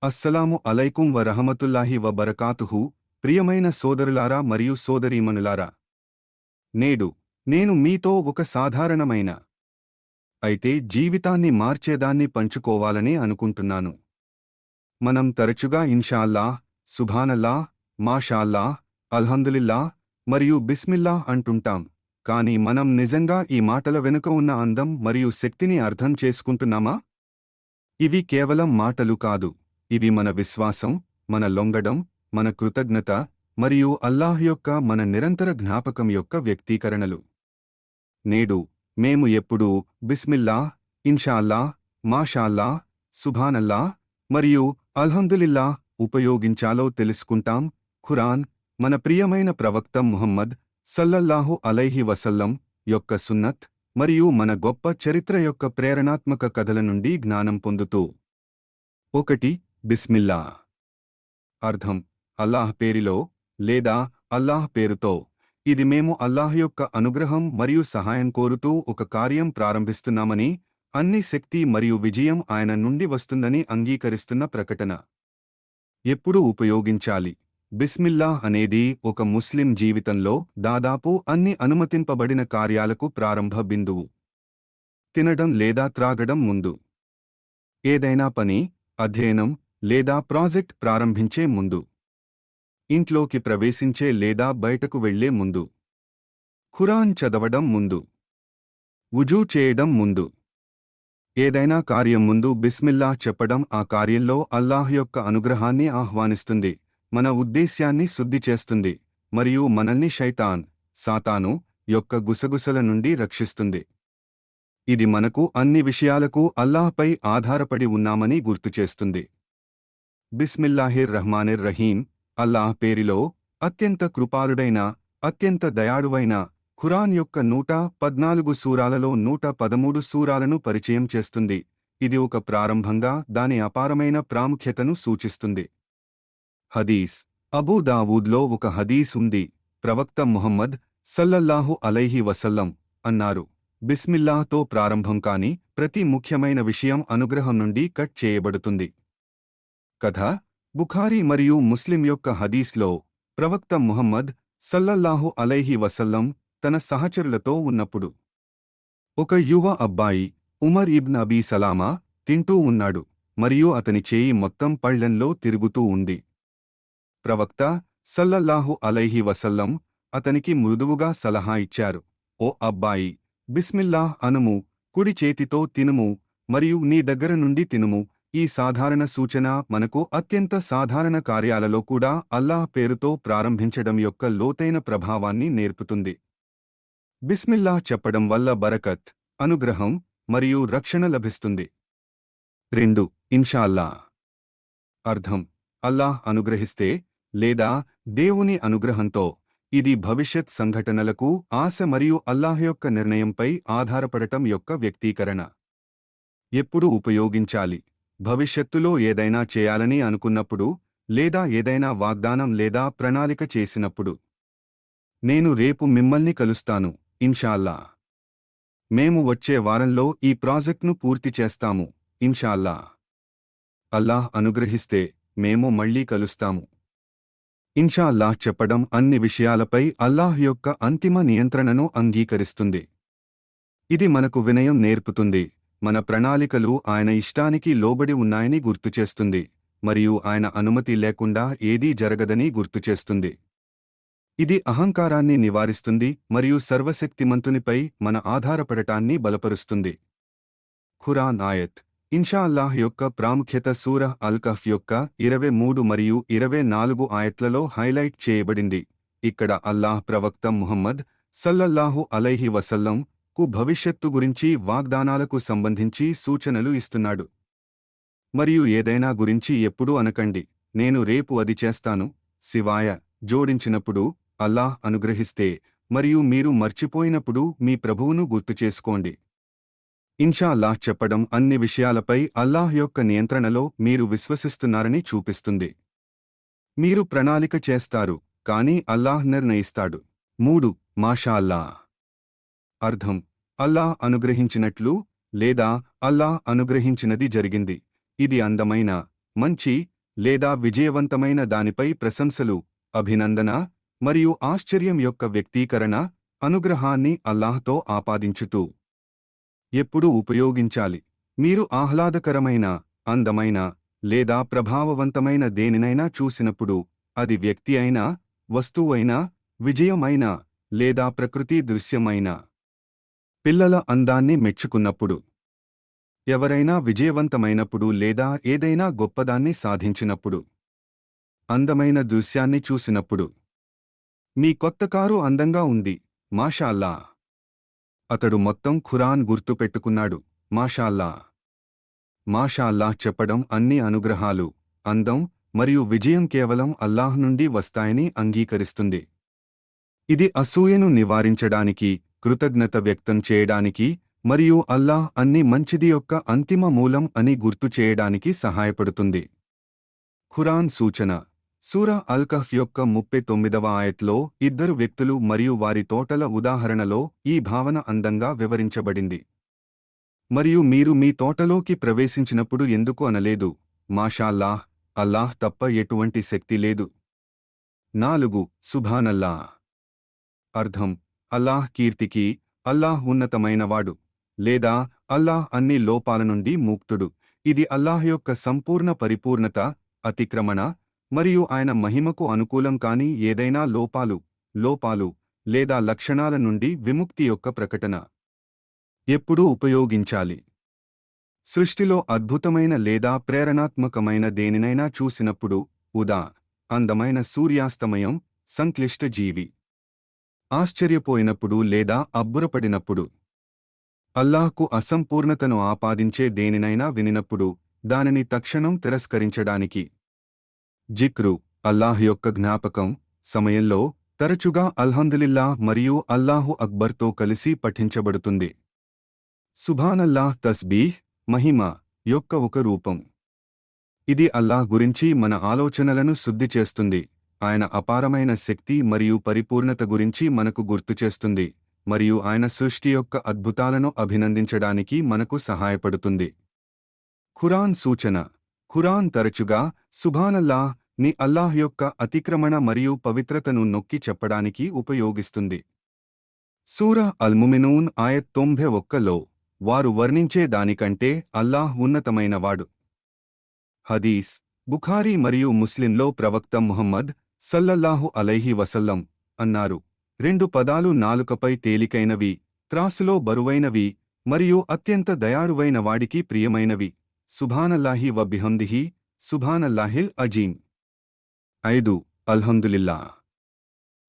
అస్సలాము అలైకుం వరహమతుల్లాహి వబరకాతుహు. ప్రియమైన సోదరులారా మరియు సోదరీమణులారా, నేడు నేను మీతో ఒక సాధారణమైన అయితే జీవితాన్ని మార్చేదాన్ని పంచుకోవాలని అనుకుంటున్నాను. మనం తరచుగా ఇన్షాల్లాహ్, సుభానల్లాహ్, మాషాల్లాహ్, అల్హందులిల్లాహ్ మరియు బిస్మిల్లాహ్ అంటుంటాం. కాని మనం నిజంగా ఈ మాటల వెనుక ఉన్న అందం మరియు శక్తిని అర్థం చేసుకుంటున్నామా? ఇవి కేవలం మాటలు కాదు. ఇవి మన విశ్వాసం, మన లొంగడం, మన కృతజ్ఞత మరియు అల్లాహ్ యొక్క మన నిరంతర జ్ఞాపకం యొక్క వ్యక్తీకరణలు. నేడు మేము ఎప్పుడూ బిస్మిల్లాహ్, ఇన్షాల్లాహ్, మాషాల్లాహ్, సుభానల్లాహ్ మరియు అల్హందులిల్లాహ్ ఉపయోగించాలో తెలుసుకుంటాం. ఖురాన్, మన ప్రియమైన ప్రవక్త ముహమ్మద్ సల్లల్లాహు అలైహి వసల్లం యొక్క సున్నత్ మరియు మన గొప్ప చరిత్ర యొక్క ప్రేరణాత్మక కథల నుండి జ్ఞానం పొందుతూ. 1. బిస్మిల్లా. అర్థం: అల్లాహ్ పేరిలో లేదా అల్లాహ్ పేరుతో. ఇది మేము అల్లాహ్ యొక్క అనుగ్రహం మరియు సహాయం కోరుతూ ఒక కార్యం ప్రారంభిస్తున్నామని, అన్ని శక్తి మరియు విజయం ఆయన నుండి వస్తుందని అంగీకరిస్తున్న ప్రకటన. ఎప్పుడు ఉపయోగించాలి? బిస్మిల్లాహ్ అనేది ఒక ముస్లిం జీవితంలో దాదాపు అన్ని అనుమతింపబడిన కార్యాలకు ప్రారంభ బిందువు. తినడం లేదా త్రాగడం ముందు, ఏదైనా పని, అధ్యయనం లేదా ప్రాజెక్ట్ ప్రారంభించే ముందు, ఇంట్లోకి ప్రవేశించే లేదా బయటకు వెళ్లే ముందు, ఖురాన్ చదవడం ముందు, వుజూ చేయడం ముందు. ఏదైనా కార్యం ముందు బిస్మిల్లాహ్ చెప్పడం ఆ కార్యంలో అల్లాహ్ యొక్క అనుగ్రహాన్ని ఆహ్వానిస్తుంది, మన ఉద్దేశ్యాన్ని శుద్ధి చేస్తుంది మరియు మనల్ని సాతాను యొక్క గుసగుసల నుండి రక్షిస్తుంది. ఇది మనకు అన్ని విషయాలకు అల్లాహ్పై ఆధారపడి ఉన్నామని గుర్తుచేస్తుంది. బిస్మిల్లాహిర్ రహ్మానిర్ రహీం. అల్లాహ్ పేరిలో. అత్యంత కృపాలుడైన, అత్యంత దయాళువైన. ఖురాన్ యొక్క 114 సూరాలలో 113 సూరాలను పరిచయం చేస్తుంది. ఇది ఒక ప్రారంభంగా దాని అపారమైన ప్రాముఖ్యతను సూచిస్తుంది. హదీస్. అబూ దావూద్లో ఒక హదీస్ ఉంది. ప్రవక్త ముహమ్మద్ సల్లల్లాహు అలైహి వసల్లం అన్నారు, బిస్మిల్లాహ్తో ప్రారంభం కాని ప్రతి ముఖ్యమైన విషయం అనుగ్రహం నుండి కట్ చేయబడుతుంది. కథ. బుఖారీ మరియు ముస్లిం యొక్క హదీస్లో ప్రవక్త ముహమ్మద్ సల్లల్లాహు అలైహి వసల్లం తన సహచరులతో ఉన్నప్పుడు ఒక యువ అబ్బాయి, ఉమర్ ఇబ్న్ అబీ సలామా, తింటూ ఉన్నాడు మరియు అతని చేయి మొత్తం పళ్లెంలో తిరుగుతూ ఉంది. ప్రవక్త సల్లల్లాహు అలైహి వసల్లం అతనికి మృదువుగా సలహా ఇచ్చారు, ఓ అబ్బాయి, బిస్మిల్లాహ్ అనుము, కుడి చేతితో తినుము మరియు నీ దగ్గర నుండి తినుము. ఈ సాధారణ సూచన మనకు అత్యంత సాధారణ కార్యాలలో కూడా అల్లాహ్ పేరుతో ప్రారంభించడం యొక్క లోతైన ప్రభావాన్ని నేర్పుతుంది. బిస్మిల్లాహ్ చెప్పడం వల్ల బరకత్, అనుగ్రహం మరియు రక్షణ లభిస్తుంది. 2. ఇన్షాల్లాహ్. అర్థం: అల్లాహ్ అనుగ్రహిస్తే లేదా దేవుని అనుగ్రహంతో. ఇది భవిష్యత్ సంఘటనలకు ఆశ మరియు అల్లాహ్ యొక్క నిర్ణయంపై ఆధారపడటం యొక్క వ్యక్తీకరణ. ఎప్పుడు ఉపయోగించాలి? భవిష్యత్తులో ఏదైనా చేయాలని అనుకున్నప్పుడు, లేదా ఏదైనా వాగ్దానం లేదా ప్రణాళిక చేసినప్పుడు. నేను రేపు మిమ్మల్ని కలుస్తాను, ఇన్షాల్లాహ్. మేము వచ్చే వారంలో ఈ ప్రాజెక్ట్ను పూర్తి చేస్తాము, ఇన్షాల్లాహ్. అల్లాహ్ అనుగ్రహిస్తే మేము మళ్లీ కలుస్తాము. ఇన్షాల్లాహ్ చెప్పడం అన్ని విషయాలపై అల్లాహ్ యొక్క అంతిమ నియంత్రణను అంగీకరిస్తుంది. ఇది మనకు వినయం నేర్పుతుంది, మన ప్రణాళికలు ఆయన ఇష్టానికి లోబడి ఉన్నాయని గుర్తుచేస్తుంది మరియు ఆయన అనుమతి లేకుండా ఏదీ జరగదని గుర్తుచేస్తుంది. ఇది అహంకారాన్ని నివారిస్తుంది మరియు సర్వశక్తిమంతునిపై మన ఆధారపడటాన్ని బలపరుస్తుంది. ఖురాన్ ఆయత్. ఇన్షాఅల్లాహ్ యొక్క ప్రాముఖ్యత సూరహ్ అల్-కహ్ఫ్ యొక్క 23 మరియు 24 ఆయత్లలో హైలైట్ చేయబడింది. ఇక్కడ అల్లాహ్ ప్రవక్త ముహమ్మద్ సల్లల్లాహు అలైహి వసల్లం కు భవిష్యత్తు గురించి వాగ్దానాలకు సంబంధించి సూచనలు ఇస్తున్నాడు. మరియు ఏదైనా గురించి ఎప్పుడూ అనకండి, నేను రేపు అది చేస్తాను, సివాయ జోడించినప్పుడు, అల్లాహ్ అనుగ్రహిస్తే మరియు మీరు మర్చిపోయినప్పుడు మీ ప్రభువును గుర్తుచేసుకోండి. ఇన్షాఅల్లాహ్ చెప్పడం అన్ని విషయాలపై అల్లాహ్ యొక్క నియంత్రణలో మీరు విశ్వసిస్తున్నారని చూపిస్తుంది. మీరు ప్రణాళిక చేస్తారు, కానీ అల్లాహ్ నిర్ణయిస్తాడు. 3. మాషాఅల్లాహ్. అర్థం: అల్లాహ్ అనుగ్రహించినట్లు లేదా అల్లాహ్ అనుగ్రహించినది జరిగింది. ఇది అందమైన, మంచి లేదా విజయవంతమైన దానిపై ప్రశంసలు, అభినందన మరియు ఆశ్చర్యం యొక్క వ్యక్తీకరణ, అనుగ్రహాన్ని అల్లాహ్తో ఆపాదించుతూ ఎప్పుడు ఉపయోగించాలి. మీరు ఆహ్లాదకరమైన, అందమైన లేదా ప్రభావవంతమైన దేనినైనా చూసినప్పుడు, అది వ్యక్తి అయినా, వస్తువైనా, విజయమైనా లేదా ప్రకృతి దృశ్యమైనా, పిల్లల అందాన్ని మెచ్చుకున్నప్పుడు, ఎవరైనా విజయవంతమైనప్పుడు లేదా ఏదైనా గొప్పదాన్ని సాధించినప్పుడు, అందమైన దృశ్యాన్ని చూసినప్పుడు, మీ కొత్త కారు అందంగా ఉంది, మాషాల్లా. అతడు మొత్తం ఖురాన్ గుర్తు పెట్టుకున్నాడు, మాషాల్లా. మాషాల్లాహ్ చెప్పడం అన్ని అనుగ్రహాలు, అందం మరియు విజయం కేవలం అల్లాహ్ నుండి వస్తాయని అంగీకరిస్తుంది. ఇది అసూయను నివారించడానికి, కృతజ్ఞత వ్యక్తం చేయడానికి మరియు అల్లాహ్ అన్ని మంచిది యొక్క అంతిమ మూలం అని గుర్తు చేయడానికి సహాయపడుతుంది. ఖురాన్ సూచన. సూరా అల్ కహ్ఫ్ యొక్క 39వ ఆయత్లో ఇద్దరు వ్యక్తులు మరియు వారి తోటల ఉదాహరణలో ఈ భావన అందంగా వివరించబడింది. మరియు మీరు మీ తోటలోకి ప్రవేశించినప్పుడు ఎందుకు అనలేదు, మాషాల్లాహ్, అల్లాహ్ తప్ప ఎటువంటి శక్తి లేదు. 4 సుభానల్లాహ్. అర్థం: అల్లాహ్ కీర్తికి, అల్లాహ్ ఉన్నతమైనవాడు, లేదా అల్లాహ్ అన్ని లోపాల నుండి ముక్తుడు. ఇది అల్లాహ్ యొక్క సంపూర్ణ పరిపూర్ణత, అతిక్రమణ మరియు ఆయన మహిమకు అనుకూలం కాని ఏదైనా లోపాలు లేదా లక్షణాల నుండి విముక్తి యొక్క ప్రకటన. ఎప్పుడు ఉపయోగించాలి. సృష్టిలో అద్భుతమైన లేదా ప్రేరణాత్మకమైన దేనినైనా చూసినప్పుడు, ఉదా. అందమైన సూర్యాస్తమయం, సంక్లిష్ట జీవి. ఆశ్చర్యపోయినప్పుడు లేదా అబ్బురపడినప్పుడు. అల్లాహ్కు అసంపూర్ణతను ఆపాదించే దేనినైనా వినినప్పుడు, దానిని తక్షణం తిరస్కరించడానికి. జిక్రు, అల్లాహ్ యొక్క జ్ఞాపకం సమయంలో తరచుగా అల్హమ్దులిల్లాహ్ మరియు అల్లాహు అక్బర్తో కలిసి పఠించబడుతుంది. సుభానల్లాహ్ తస్బీహ్, మహిమ యొక్క ఒక రూపం. ఇది అల్లాహ్ గురించి మన ఆలోచనలను శుద్ధి చేస్తుంది, ఆయన అపారమైన శక్తి మరియు పరిపూర్ణత గురించి మనకు గుర్తుచేస్తుంది, మరియు ఆయన సృష్టి యొక్క అద్భుతాలను అభినందించడానికి మనకు సహాయపడుతుంది. ఖురాన్ సూచన. ఖురాన్ తరచుగా సుభానల్లాహ్ ని అల్లాహ్ యొక్క అతిక్రమణ మరియు పవిత్రతను నొక్కి చెప్పడానికి ఉపయోగిస్తుంది. సూరా అల్-ముమినూన్ ఆయత్ 91లో వారు వర్ణించే దానికంటే అల్లాహ్ ఉన్నతమైనవాడు. హదీస్. బుఖారీ మరియు ముస్లింలో ప్రవక్త ముహమ్మద్ సల్లల్లాహు అలైహి వసల్లం అన్నారు, 2 పదాలు నాలుకపై తేలికైనవి, త్రాసులో బరువైనవి మరియు అత్యంత దయాళువైన వాడికి ప్రియమైనవి, సుభానల్లాహి వ బిహమ్దిహి, సుభానల్లాహిల్ అజీమ్. 5 అల్హమ్దులిల్లాహ్.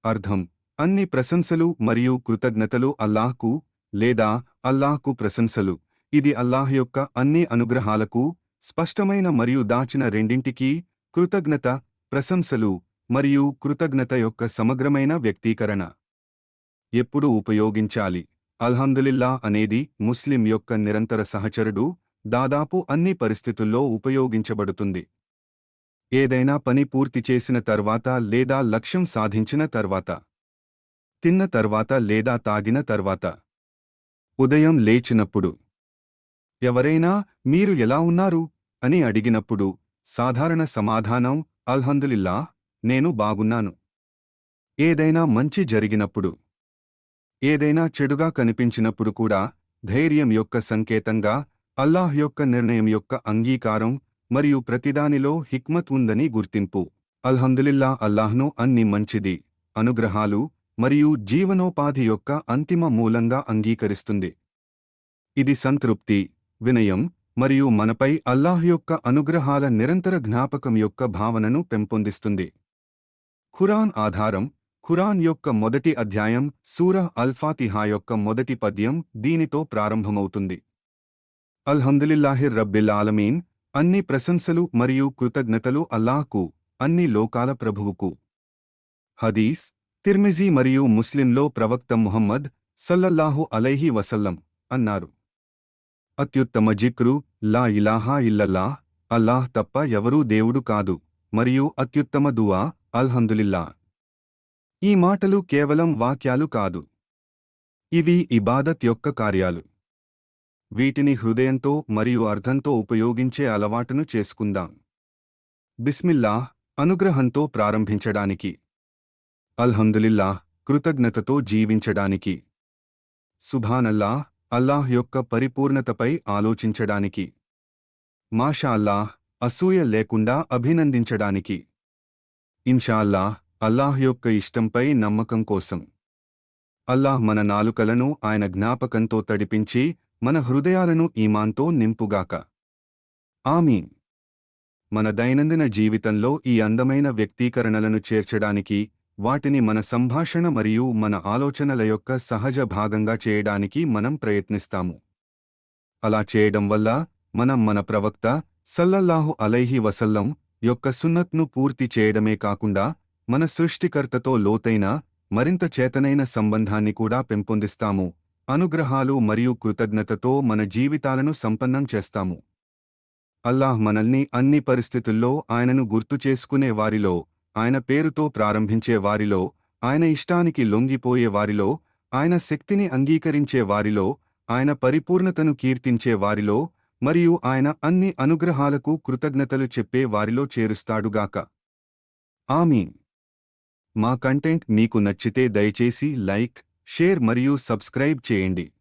అర్థం: అన్ని ప్రశంసలు మరియు కృతజ్ఞతలు అల్లాహ్కు, లేదా అల్లాహ్కు ప్రశంసలు. ఇది అల్లాహ్ యొక్క అన్ని అనుగ్రహాలకు, స్పష్టమైన మరియు దాచిన రెండింటికీ, కృతజ్ఞత, ప్రశంసలు మరియు కృతజ్ఞత యొక్క సమగ్రమైన వ్యక్తీకరణ. ఎప్పుడు ఉపయోగించాలి. అల్హమ్దులిల్లాహ్ అనేది ముస్లిం యొక్క నిరంతర సహచరుడు, దాదాపు అన్ని పరిస్థితుల్లో ఉపయోగించబడుతుంది. ఏదైనా పని పూర్తి చేసిన తర్వాత లేదా లక్ష్యం సాధించిన తర్వాత, తిన్న తర్వాత లేదా తాగిన తర్వాత, ఉదయం లేచినప్పుడు, ఎవరైనా మీరు ఎలా ఉన్నారు అని అడిగినప్పుడు సాధారణ సమాధానం అల్హమ్దులిల్లాహ్, నేను బాగున్నాను. ఏదైనా మంచి జరిగినప్పుడు, ఏదైనా చెడుగా కనిపించినప్పుడు కూడా ధైర్యం యొక్క సంకేతంగా అల్లాహ్ యొక్క నిర్ణయం యొక్క అంగీకారం మరియు ప్రతిదానిలో హిక్మత్ ఉందని గుర్తింపు. అల్హమ్దులిల్లాహ్ అల్లాహ్ను అన్ని మంచిది, అనుగ్రహాలు మరియు జీవనోపాధి యొక్క అంతిమ మూలంగా అంగీకరిస్తుంది. ఇది సంతృప్తి, వినయం మరియు మనపై అల్లాహ్ యొక్క అనుగ్రహాల నిరంతర జ్ఞాపకం యొక్క భావనను పెంపొందిస్తుంది. ఖురాన్ ఆధారం. ఖురాన్ యొక్క మొదటి అధ్యాయం సూరహ్ అల్-ఫాతిహా యొక్క మొదటి పద్యం దీనితో ప్రారంభమవుతుంది. అల్హమ్దులిల్లాహి రబ్బిల్ ఆలమీన్, అన్ని ప్రశంసలు మరియు కృతజ్ఞతలు అల్లాహ్కు, అన్ని లోకాల ప్రభువుకు. హదీస్. తిర్మిజీ మరియు ముస్లింలో ప్రవక్త ముహమ్మద్ సల్లల్లాహు అలైహి వసల్లం అన్నారు, అత్యుత్తమ జిక్రు లా ఇలాహా ఇల్లల్లాహ్, అల్లాహ్ తప్ప ఎవరూ దేవుడు కాదు, మరియు అత్యుత్తమ దుఆ అల్హమ్దులిల్లాహ్. ఈ మాటలు కేవలం వాక్యాలు కాదు, ఇవి ఇబాదత్ యొక్క కార్యాలు. వీటిని హృదయంతో మరియు అర్థంతో ఉపయోగించే అలవాటును చేసుకుందాం. బిస్మిల్లాహ్ అనుగ్రహంతో ప్రారంభించడానికి. అల్హమ్దులిల్లాహ్ కృతజ్ఞతతో జీవించడానికి. సుభానల్లాహ్ అల్లాహ్ యొక్క పరిపూర్ణతపై ఆలోచించడానికి. మాషా అల్లాహ్ అసూయ లేకుండా అభినందించడానికి. ఇన్షాఅల్లాహ్ అల్లాహ్ యొక్క ఇష్టంపై నమ్మకం కోసం. అల్లాహ్ మన నాలుకలను ఆయన జ్ఞాపకంతో తడిపించి మన హృదయాలను ఈమాన్తో నింపుగాక. ఆమీన్. మన దైనందిన జీవితంలో ఈ అందమైన వ్యక్తీకరణలను చేర్చడానికి, వాటిని మన సంభాషణ మరియు మన ఆలోచనల యొక్క సహజ భాగంగా చేయడానికి మనం ప్రయత్నిస్తాము. అలా చేయడం వల్ల మనం మన ప్రవక్త సల్లల్లాహు అలైహి వసల్లం యొక్క సున్నత్ను పూర్తి చేయడమే కాకుండా మన సృష్టికర్తతో లోతైన, మరింత చేతనైన సంబంధాన్ని కూడా పెంపొందిస్తాము. అనుగ్రహాలు మరియు కృతజ్ఞతతో మన జీవితాలను సంపన్నం చేస్తాము. అల్లాహ్ మనల్ని అన్ని పరిస్థితుల్లో ఆయనను గుర్తు చేసుకునే వారిలో, ఆయన పేరుతో ప్రారంభించే వారిలో, ఆయన ఇష్టానికి లొంగిపోయే వారిలో, ఆయన శక్తిని అంగీకరించే వారిలో, ఆయన పరిపూర్ణతను కీర్తించే వారిలో, మరియు ఆయన అన్ని అనుగ్రహాలకు కృతజ్ఞతలు చెప్పే వారిలో చేరుస్తాడుగాక. ఆమీన్. మా కంటెంట్ మీకు నచ్చితే దయచేసి లైక్, షేర్ మరియు సబ్స్క్రైబ్ చేయండి.